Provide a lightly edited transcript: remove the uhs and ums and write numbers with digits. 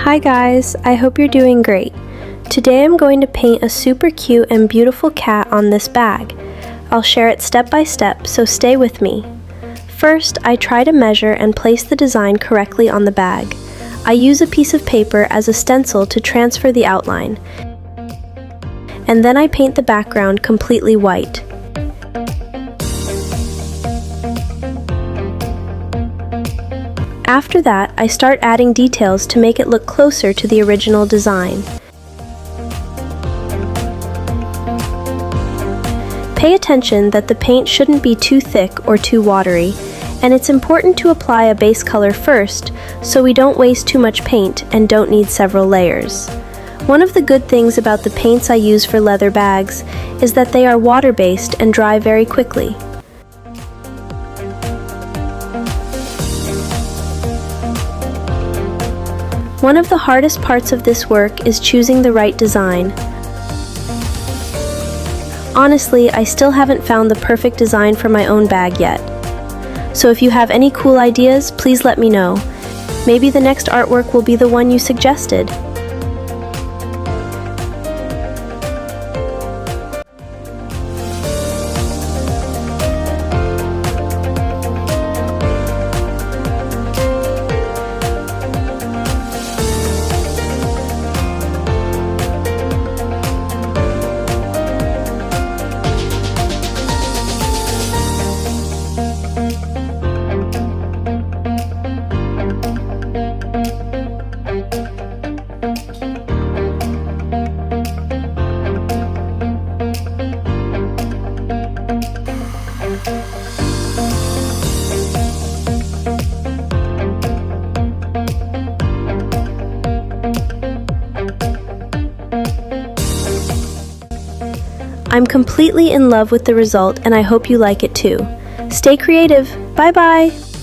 Hi guys, I hope you're doing great. Today I'm going to paint a super cute and beautiful cat on this bag. I'll share it step by step, so stay with me. First, I try to measure and place the design correctly on the bag. I use a piece of paper as a stencil to transfer the outline. And then I paint the background completely white. After that, I start adding details to make it look closer to the original design. Pay attention that the paint shouldn't be too thick or too watery, and it's important to apply a base color first so we don't waste too much paint and don't need several layers. One of the good things about the paints I use for leather bags is that they are water-based and dry very quickly. One of the hardest parts of this work is choosing the right design. Honestly, I still haven't found the perfect design for my own bag yet. So if you have any cool ideas, please let me know. Maybe the next artwork will be the one you suggested. I'm completely in love with the result and I hope you like it too. Stay creative. Bye bye!